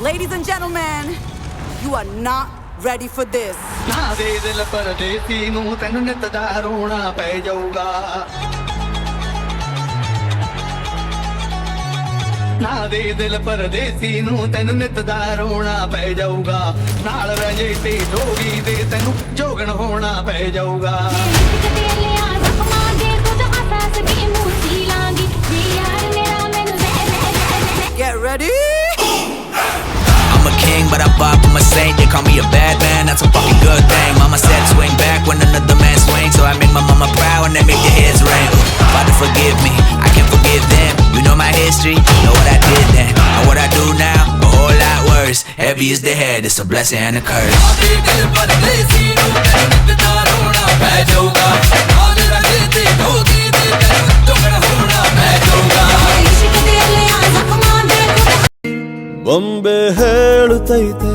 Ladies and gentlemen, you are not ready for this. ना दे दिल परदेसी नू तैनू नित दा रोना पै जाऊगा ना दे दिल परदेसी नू तैनू नित दा रोना पै जाऊगा नाल रह जे ते जोगी दे तैनू जोगन होना पै जाऊगा Get ready. I'm a king, but I pop, I'm a saint. They call me a bad man, that's a fucking good thing. Mama said swing back when another man swings, so I make my mama proud and they make their heads ring. Father forgive me, I can't forgive them. You know my history, know what I did then. And what I do now, a whole lot worse. Heavy is the head, it's a blessing and a curse. ಬೊಂಬೆ ಹೇಳುತ್ತೈತೆ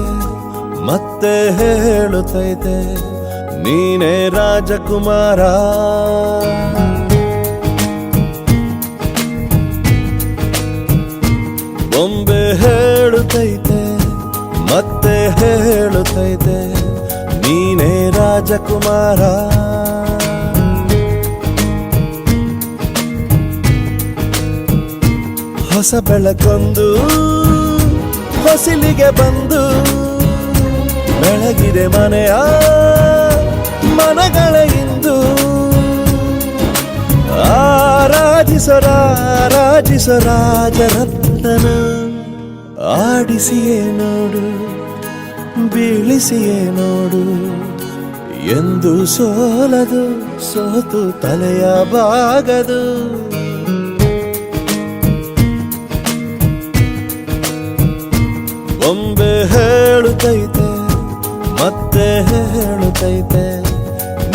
ಮತ್ತೆ ಹೇಳುತ್ತೈತೆ ನೀನೇ ರಾಜಕುಮಾರ ಬೊಂಬೆ ಹೇಳುತ್ತೈತೆ ಮತ್ತೆ ಹೇಳುತ್ತೈತೆ ನೀನೇ ರಾಜಕುಮಾರ ಹೊಸ ಬೆಳಕೊಂದು ಹೊಸಿಲಿಗೆ ಬಂದು ಬೆಳಗಿದೆ ಮನೆಯ ಮನಗಳ ಇಂದು ಆರಾಧಿಸೋ ರಾಜರತ್ನನ ಆಡಿಸಿಯೇ ನೋಡು ಬೀಳಿಸಿಯೇ ನೋಡು ಎಂದು ಸೋಲದು ಸೋತು ತಲೆಯ ಬಾಗದು ಬೊಂಬೆ ಹೇಳುತ್ತೈತೆ ಮತ್ತೆ ಹೇಳುತ್ತೈತೆ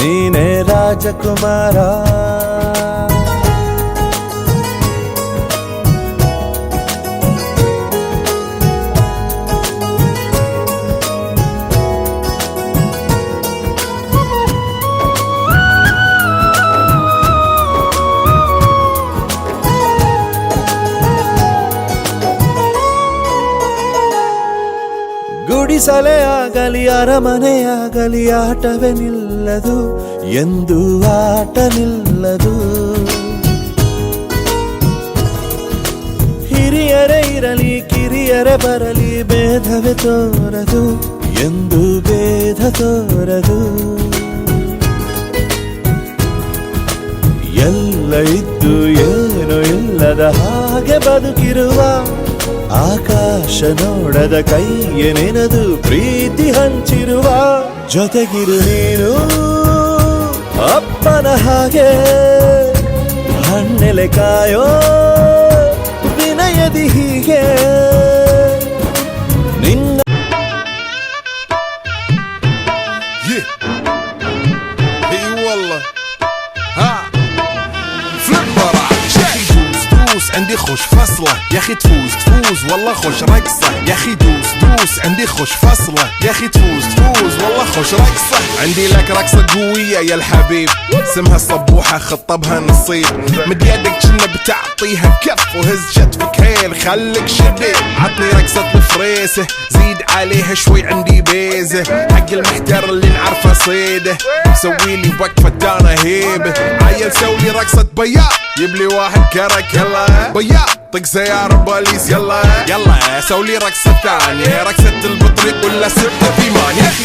ನೀನೇ ರಾಜಕುಮಾರ ಗುಡಿಸಲೇ ಆಗಲಿ ಅರಮನೆಯಾಗಲಿ ಆಟವೇ ನಿಲ್ಲದು ಎಂದು ಆಟ ನಿಲ್ಲದು ಹಿರಿಯರೇ ಇರಲಿ ಕಿರಿಯರೇ ಬರಲಿ ಭೇದವೇ ತೋರದು ಎಂದು ಭೇದ ತೋರದು ಎಲ್ಲ ಇದ್ದು ಏನು ಇಲ್ಲದ ಹಾಗೆ ಬದುಕಿರುವ ಆಕಾಶ ನೋಡದ ಕೈಯ ನೆನೆದು ಪ್ರೀತಿ ಹಂಚಿರುವ ಜೊತೆಗಿರು ನೀನು ಅಪ್ಪನ ಹಾಗೆ ಹಣ್ಣೆಲೆ ಕಾಯೋ ವಿನಯದಿ ಹೀಗೆ ನಿನ್ನ عندي خوش فصلة يا اخي تفوز والله خوش رقصة يا اخي دوس عندي خوش فصلة يا اخي تفوز والله خوش رقصة عندي لك رقصة قوية يا الحبيب اسمها الصبوحة خطبها نصيب مد يدك كنا بتعطيها كف وهز شتفك هيل خليك شديد عطني رقصة الفريسة زيد عليها شوي عندي بيزة حق المحتر اللي نعرفه صيده سويلي وقفة دانا هيبة عيل سوي رقصة بياض يبلي واحد كرك يلا بياض طق سيارة بوليس يلا سولي رقصة ثانية رقصة البطريق ولا ستة في مان يا اخي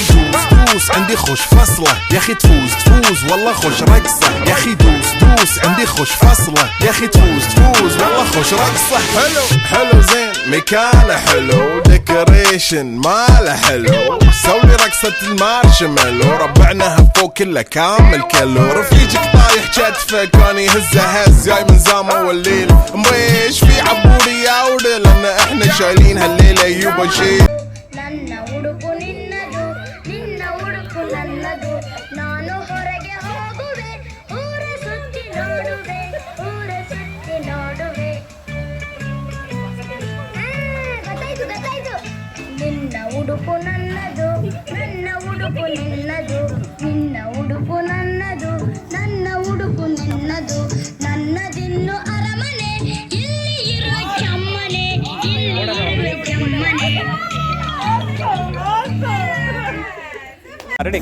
دوس عندي خوش فصلة يا اخي تفوز والله خوش رقصة يا اخي دوس عندي خوش فصلة يا اخي تفوز والله خوش رقصة حلو زين مكانه حلو ديكوريشن ماله حلو سولي رقصة المارشميلو ربعناها فوق كله كامل كيلو رفيجك طايح كتفه كان يهزه هز جاي من زامه والليل مبيش في عبوري يا ودي لان احنا شايلين هالليله يبا شيء ನನ್ನ ಉಡುಪು ನಿನ್ನದು ನಿನ್ನ ಉಡುಪು ನನ್ನದು ನಾನು ಹೊರಗೆ ಹೋಗುವೆ ಊರ ಸುತ್ತಿ ನೋಡುವೆ ಗೊತ್ತಾಯ್ತು ನಿನ್ನ ಉಡುಪು ನನ್ನದು ನನ್ನ ಉಡುಪು ನಿನ್ನದು ನಿನ್ನ ಉಡುಪು ನನ್ನದು ನನ್ನ ಉಡುಪು ನಿನ್ನದು ನನ್ನದಿನ್ನು ಅರಮನೆ ಇಲ್ಲಿ ಇರುವ ಕೆಮ್ಮನೆ ಇಲ್ಲಿ ಇರುವ ಕೆಮ್ಮನೆ ರೆಡಿ.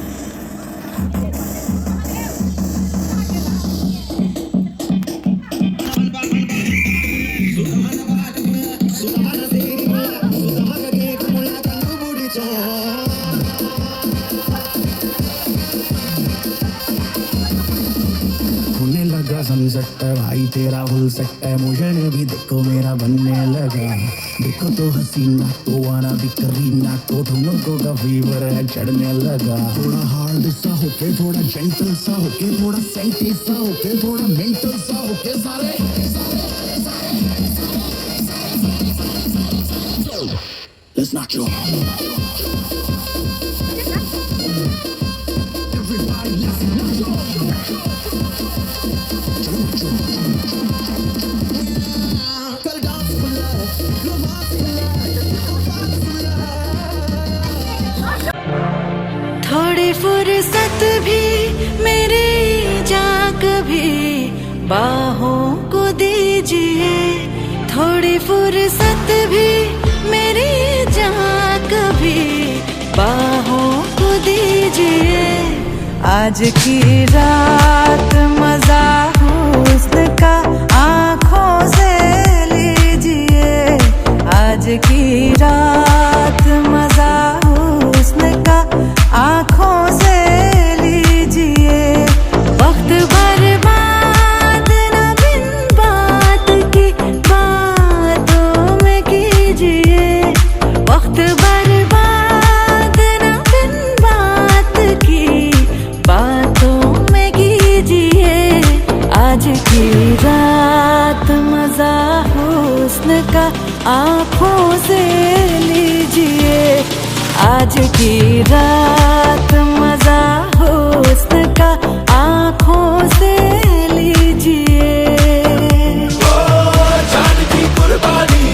होने लगा सनसेट भाई तेरा फुल सेट है मुझे भी देखो मेरा बनने लगा देखो तो हसीना तो वाना भी करीना तो तुमको का फीवर है चढ़ने लगा थोड़ा हार्ड सा होके थोड़ा जेंटल सा होके थोड़ा सेंटी सा होके थोड़ा मेंटल सा होके सारे Let's knock you off. Everybody, let's knock you off. थोड़ी फुर्सत भी मेरी जा कभी बाहों को दीजिए थोड़ी फुर्सत भी मेरी जा कभी बाहों को दीजिए आज की रात मजा हुस्न का आँखों से लीजिए आज की रात मजा हुस्न का आँखों से लीजिए वक्त बर्बाद न बिन बात की बातों में कीजिए वक्त बर्बाद न बिन बात की बातों में कीजिए आज की रात मजा हुस्न का आँखों से लीजिए आज की रात मजा हुस्न का आँखों से लीजिए जान की कुर्बानी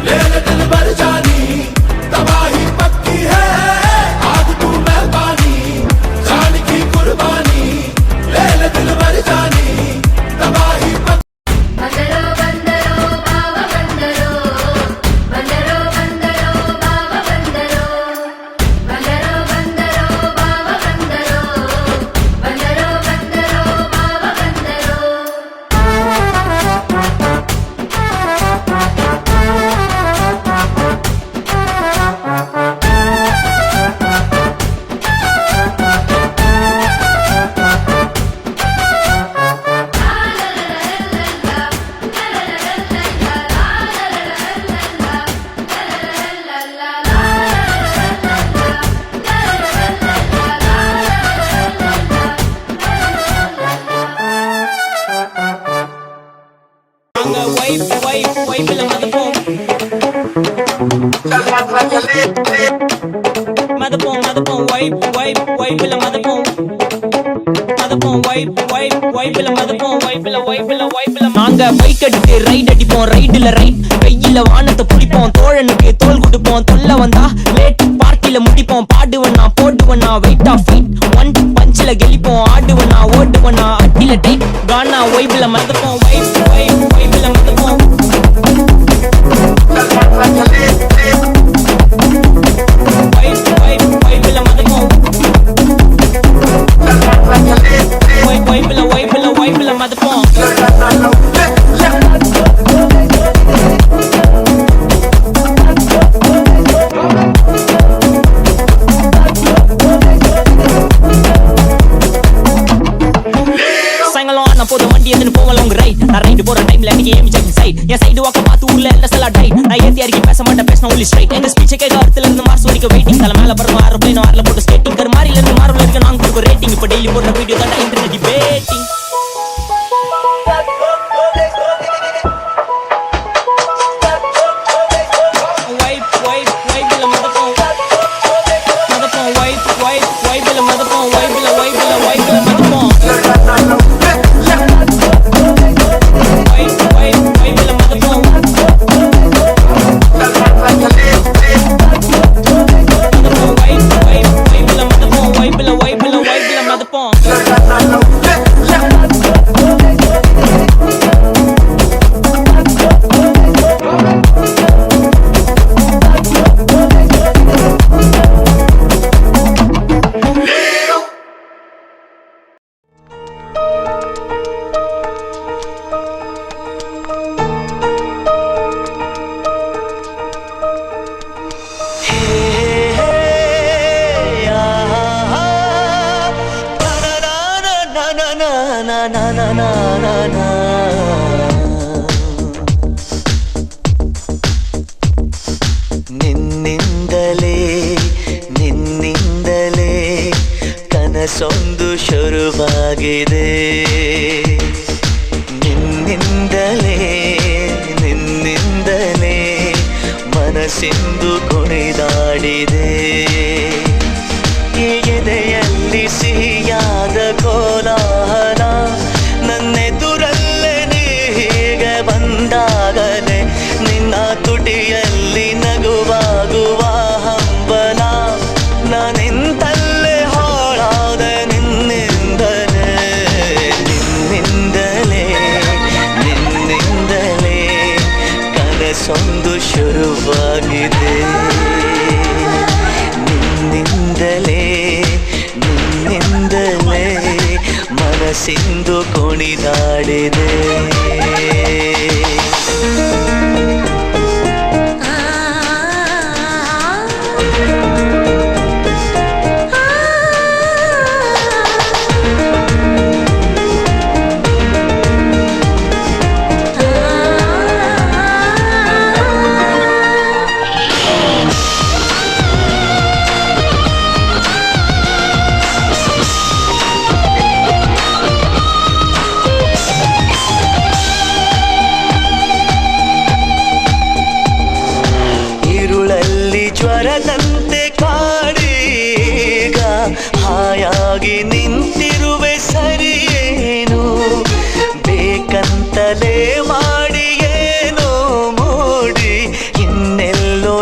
ले ले दिल भर जानी तबाही पक्की है आग तू मेहरबानी जान की कुर्बानी ले ले दिल भर जानी तबाही ಬಂದರೋ ಬಂದರೋ ಬಾವ ಬಂದರೋ ಬಂದರೋ ಬಂದರೋ ಬಾವ ಬಂದರೋ ಬಂದರೋ ಬಂದರೋ ಬಾವ ಬಂದರೋ ಬಂದರೋ ಬಂದರೋ ಬಾವ ಬಂದರೋ நாங்க பைக் எடுத்து ரைட் அடிப்போம் ரைடுல ரைட் கையில வானத்தை பிடிப்போம் தோழனுக்கு தோல் கொடுப்போம் தொல்ல வந்தா லேட் பார்ட்டில முடிப்போம் பாடுவனா போடுவனா வெயிட் ஆஃப் ஃபீட் ஒன் பஞ்சில கெளிப்போம் ஆடுவனா ஓடுவனா அட்டில டைட் கானா வைப்ல மறந்துப்போம் வைப்ல மறந்துப்போம் வைப்ல மறந்துப்போம் வைப்ல மறந்துப்போம் போற டைம்ல நீங்க ஏமி ஜம்பிங் சைட் என் சைடு வாக்க பார்த்து ஊர்ல எல்லாம் செலா டைட் நான் ஏத்தி அறிக்கை பேச மாட்டேன் பேசினா ஒன்லி ஸ்ட்ரைட் எங்க ஸ்பீச் கேட்க அர்த்தல இருந்து மார்ஸ் வரைக்கும் வெயிட்டிங் தல மேல பறந்து ஏரோப்ளேன் வரல போட்டு ஸ்கேட்டிங் கர் மாரில இருந்து மார்வல் வரைக்கும் நாங்க கொடுக்க ரேட்டிங் இப்ப டெய்லி போடுற வீடியோ தான் இன்டர்நெட் டிபேட்டிங் ಶುರುವಾಗಿದೆ ನಿನ್ನಿಂದಲೇ ಮನಸ್ಸಿಂದು ಕುಣಿದಾಡಿದೆ ಈ ಎದೆಯಲ್ಲಿ ಸಿಹಿಯಾದ ಕೋಲಾಹಲ ನನ್ನೆದುರಲ್ಲೇ ನೀ ಹೀಗೆ ಬಂದಾಗಲೇ ನಿನ್ನ ತುಟಿಯಲ್ಲಿ ನಗುವಾಗುವ ಹಂಬಲ ನಾನಿಂತಲ್ಲೇ ಹಾಳಾದ ನಿನ್ನಿಂದಲೇ ಕನಸೊಂದು ಶುರುವಾಗಿದೆ ನಿನ್ನಿಂದಲೇ ಮನಸ್ಸಿಂದು ಕುಣಿದಾಡಿದೆ ಜ್ವರದಂತೆ ಕಾಡೀಗ ಹಾಯಾಗಿ ನಿಂತಿರುವೆ ಸರಿಯೇನು ಬೇಕಂತಲೇ ಮಾಡಿ ಏನೋ ಮೂಡಿ ಇನ್ನೆಲ್ಲೋ